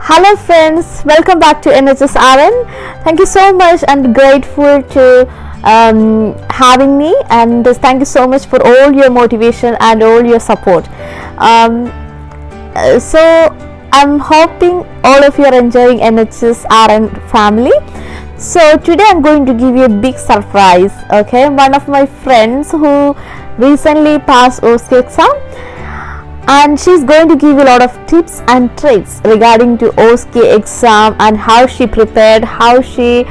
Hello friends, welcome back to NHSRN. Thank you so much and grateful to having me, and thank you so much for all your motivation and all your support. So I'm hoping all of you are enjoying NHSRN family. So today I'm going to give you a big surprise. Okay, one of my friends who recently passed Osce exam, and she's going to give you a lot of tips and tricks regarding to Osce exam and how she prepared, how she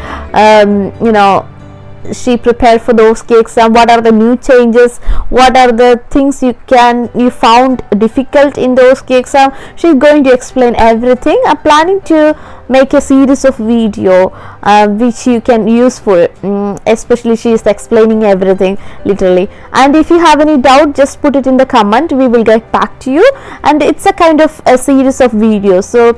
she prepared for the Osce exam, what are the new changes, what are the things you found difficult in the Osce exam. She's going to explain everything. I'm planning to make a series of video which you can use for especially she is explaining everything literally, and if you have any doubt, just put it in the comment, we will get back to you. And it's a kind of a series of videos, so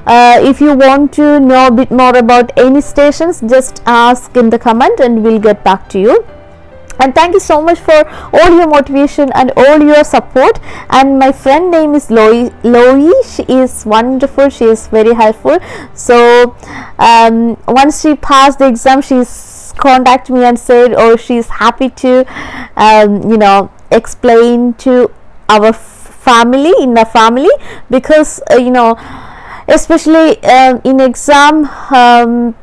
if you want to know a bit more about any stations, just ask in the comment and we'll get back to you. And thank you so much for all your motivation and all your support. And my friend name is Loie. She is wonderful, she is very helpful. So once she passed the exam, she's contacted me and said, oh, she's happy to explain to our family, in the family, because especially in exam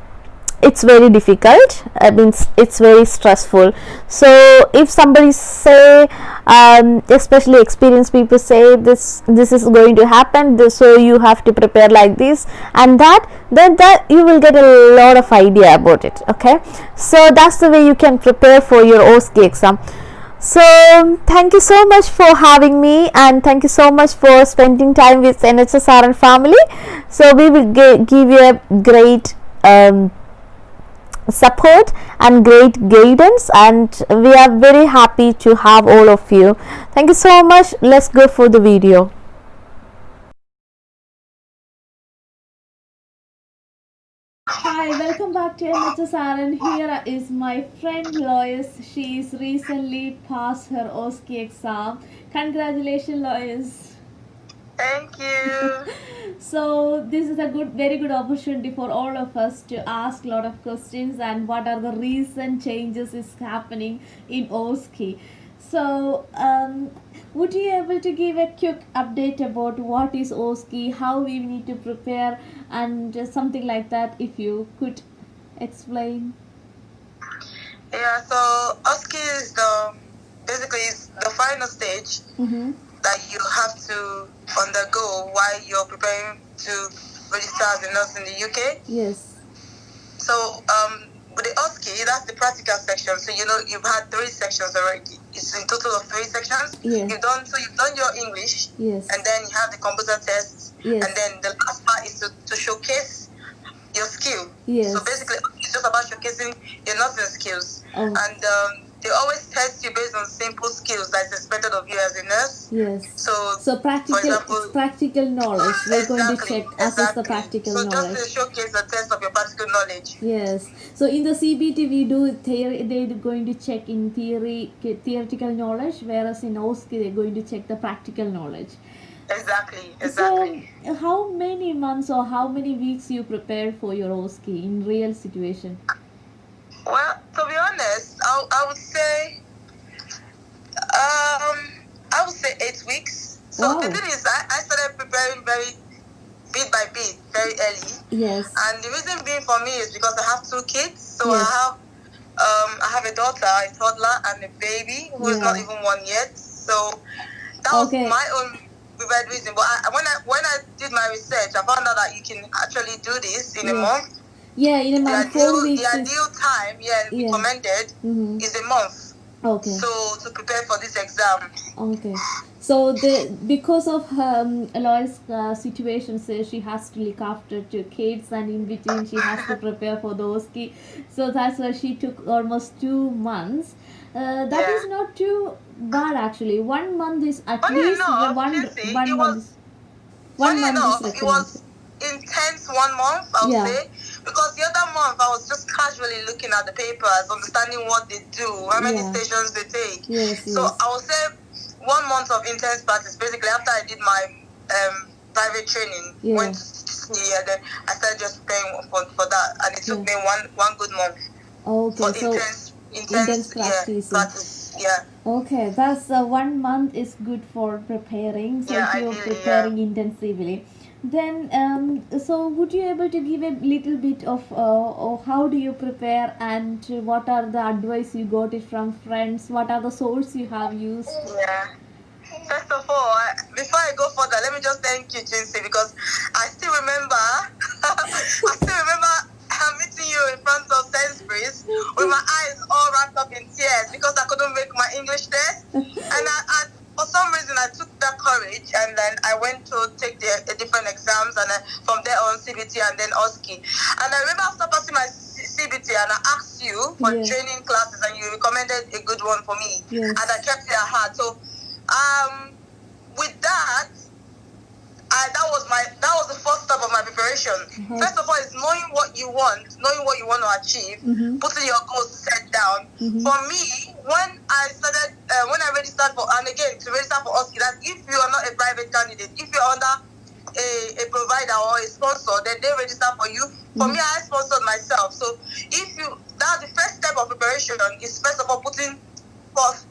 it's very difficult. I mean, it's very stressful. So if somebody say especially experienced people say this is going to happen, so you have to prepare like this and that, then that you will get a lot of idea about it. Okay, so that's the way you can prepare for your Osce exam. So thank you so much for having me, and thank you so much for spending time with NHSRN family. So we will give you a great support and great guidance, and we are very happy to have all of you. Thank you so much. Let's go for the video. Hi, welcome back to NHSRN. Here is my friend Lois. She's recently passed her Osce exam. Congratulations, Lois. Thank you. So this is a very good opportunity for all of us to ask a lot of questions and what are the recent changes is happening in Osce. So would you able to give a quick update about what is Osce, how we need to prepare, and something like that, if you could explain? Yeah, so Osce is basically the final stage that you have to undergo while you're preparing to register as a nurse in the UK. Yes. So with the Osce, that's the practical section. So you've had 3 sections already. It's in total of 3 sections. Yes. You've done your English. Yes. And then you have the computer test. Yes. And then the last part is to showcase your skill. Yes. So basically, it's just about showcasing your nursing skills. Oh. And they always test you based on simple skills that's expected of you as a nurse. Yes. So practical, for example, it's practical knowledge. We're going to check assess the practical so knowledge. Just to showcase the test of your practical knowledge. Yes. So in the CBT we do theory. They're going to check in theoretical knowledge, whereas in Osce they're going to check the practical knowledge. Exactly. So how many months or how many weeks you prepared for your Osce in real situation? Well, to be honest, I would say 8 weeks. So wow. The thing is, I started preparing bit by bit, very early. Yes. And the reason being for me is because I have 2 kids. So yes. I have a daughter, a toddler, and a baby who is not even 1 yet. So that was my own prepared reason. But when I did my research, I found out that you can actually do this in a month. Yeah, in a month. The ideal time, recommended is a month. Okay. So to prepare for this exam. Okay. So because of her Lois' situation, so she has to look after 2 kids, and in between she has to prepare for the Osce. So that's why she took almost 2 months. That is not too bad actually. 1 month is at least enough, one month. It was intense 1 month, I would say, because the other month I was just casually looking at the papers, understanding what they do, how many stations they take. So I would say 1 month of intense practice. Basically, after I did my private training. Went to and then I started just preparing for that, and it took me one good month. Okay, so intense practice. Yeah. Okay, that's 1 month is good for preparing. So if you're preparing intensively, then so would you able to give a little bit of how do you prepare, and what are the advice you got it from friends? What are the source you have used? Yeah. First of all, before I go further, let me just thank you, Jinsey, because I still remember, meeting you in front of Sainsbury's with my eyes all wrapped up in tears because I couldn't make my English test. And for some reason, I took that courage, and then I went to take the different exams, and then from there on, CBT and then Osce. And I remember after passing my CBT, and I asked you for training classes, and you recommended a good one for me, and I kept it at heart. So, with that, that was the first step of my preparation. First of all, is knowing what you want to achieve, putting your goals set down. For me, when I registered for, and again to register for Osce, that if you are not a private candidate, if you're under a provider or a sponsor, then they register for you. For me, I sponsored myself. So that's the first step of preparation is first of all putting forth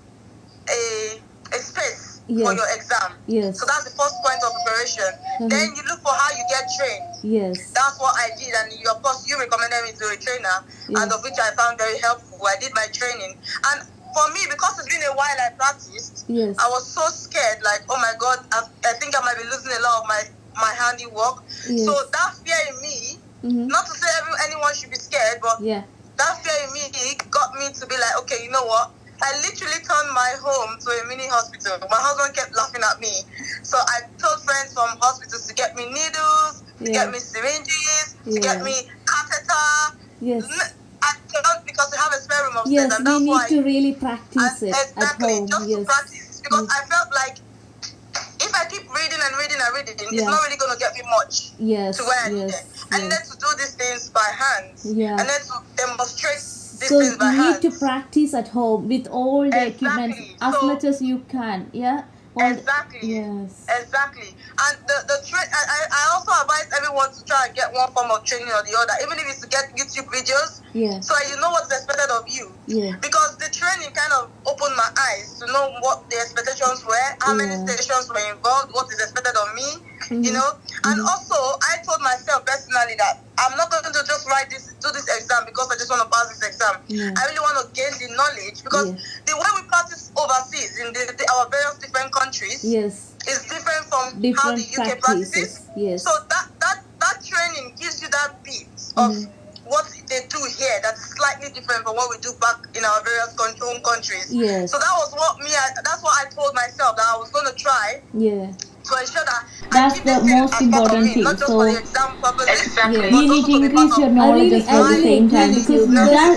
a space for your exam. So that's the first point of preparation. Then you look for how you get trained. That's what I did, and of course you recommended me to a trainer, and of which I found very helpful. I did my training, and for me, because it's been a while I practiced, I was so scared, like, oh my God, I think I might be losing a lot of my handiwork. So that fear in me, not to say anyone should be scared, but that fear in me got me to be like, okay, you know what? I literally turned my home to a mini hospital. My husband kept laughing at me. So I told friends from hospitals to get me needles, to get me syringes, to get me catheter. Because we have a spare room upstairs. And that's why to really practice it at home. Just to practice. Because I felt like if I keep reading and reading and reading, it's not really going to get me much to where I need it. I needed to do these things by hand. I needed to demonstrate so you need to practice at home with all the equipment as much as you can. Exactly. And I also advise everyone to try and get one form of training or the other, even if it's to get YouTube videos, so you know what's expected of you. Because the training kind of opened my eyes to know what the expectations were, how many stations were involved, what is expected of me, you know. And also, I told myself personally that I'm not going to just do this exam because I just want to pass this exam. I really want to gain the knowledge, because the way we practice overseas in our various different countries is different from how the UK practices. So that training gives you that bit of what they do here that is slightly different from what we do back in our various home countries. So that was that's what I told myself that I was going to try. To ensure that that's the most important thing. Not just for the exam purposes. You need to increase your knowledge as well at the same time, because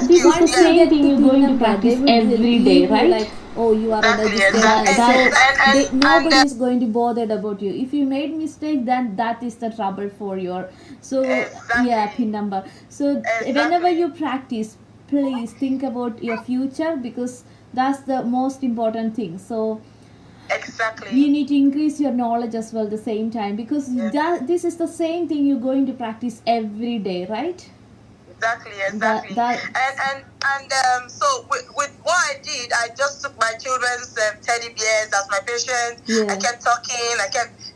this is the same thing you're going to practice every day, right? Like, oh, you are under this nobody is going to bother about you. If you made mistake, then that is the trouble for your pin number. So whenever you practice, please think about your future, because that's the most important thing. So you need to increase your knowledge as well at the same time, because this is the same thing you're going to practice every day, right? Exactly. So with what I did, I just took my children's teddy bears as my patient. I kept talking.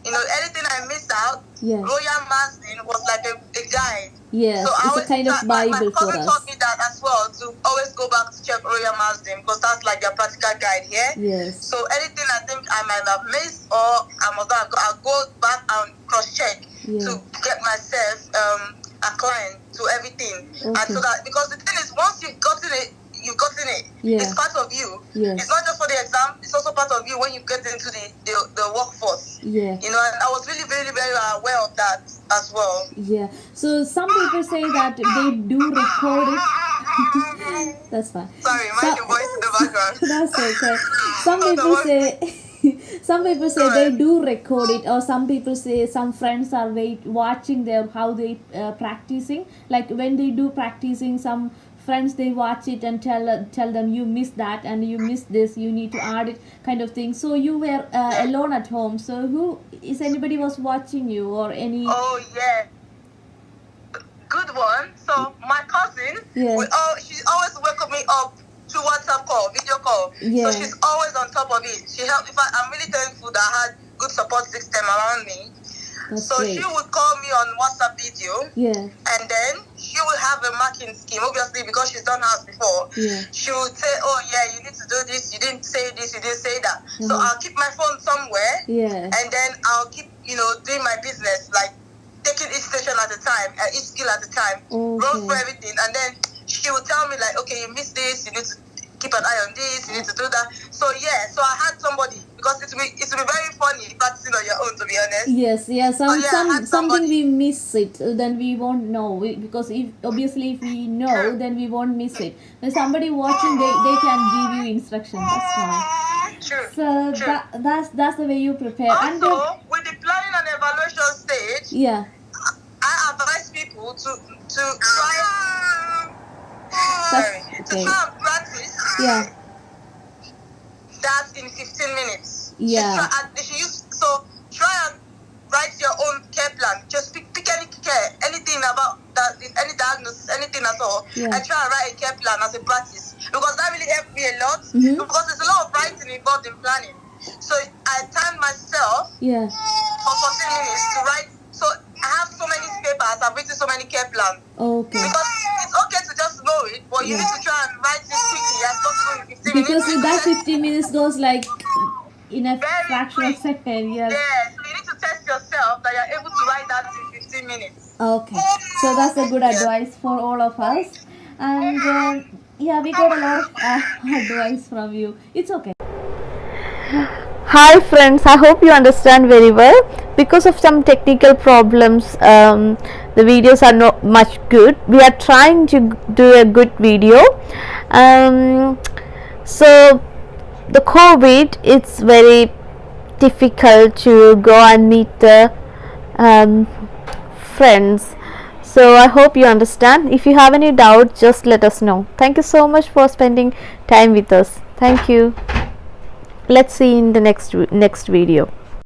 Anything I missed out, Royal Marsden was like a guide. So it's a kind of Bible for us. My cousin taught me that as well, to always go back to check Royal Marsden, because that's like their practical guide here. So anything I think I might have missed, or I'll go back and cross-check to get myself acclimated to everything. And so that, because the thing is, once you've gotten it. It's part of you. It's not just for the exam, it's also part of you when you get into the workforce. And I was really very, very aware of that as well. So some people say that they do record it. That's fine. Sorry, my voice in the background. That's okay. Some people say they do record it, or some people say some friends are watching how they practicing. Like when they do practicing, some friends, they watch it and tell them you missed that and you missed this, you need to add it, kind of thing. So you were alone at home. So who is anybody was watching you or any? Oh yeah, good one. So my cousin, she always wake me up through WhatsApp call, video call. So she's always on top of it. She helped. I'm really thankful that I had good support system around me. That's so great. She would call me on WhatsApp video. And then she will have a marking scheme, obviously, because she's done house before. She would say, oh yeah, you need to do this, you didn't say this, you didn't say that. So I'll keep my phone somewhere. And then I'll keep, doing my business, like taking each station at a time, each skill at a time, run for everything. And then she would tell me like, okay, you missed this, you need to keep an eye on this, you need to do that. So I had somebody, because it will be very funny practicing on your own, to be honest. Something we miss it, then we won't know, because if we know, then we won't miss it. When somebody watching, they can give you instructions. That's fine. True. That's the way you prepare. Also, and with the planning and evaluation stage, I advise people to try. To try and practice. That in 15 minutes. Try and write your own care plan. Just pick any care, anything about that, any diagnosis, anything at all, and try and write a care plan as a practice, because that really helped me a lot. Because there's a lot of writing involved in planning. So I timed myself for 14 minutes to write. So I have so many papers. I've written so many care plans. Because it's okay to just know it, but you need to try and write it quickly as possible in 15 minutes. Because that 15 minutes goes like in a fraction of a second. Yeah, so you need to test yourself that you're able to write that in 15 minutes. Okay, so that's a good advice for all of us. And we got a lot of advice from you. It's okay. Hi friends, I hope you understand very well. Because of some technical problems, the videos are not much good. We are trying to do a good video. So the COVID, it's very difficult to go and meet the friends. So I hope you understand. If you have any doubt, just let us know. Thank you so much for spending time with us. Thank you. Let's see in the next video.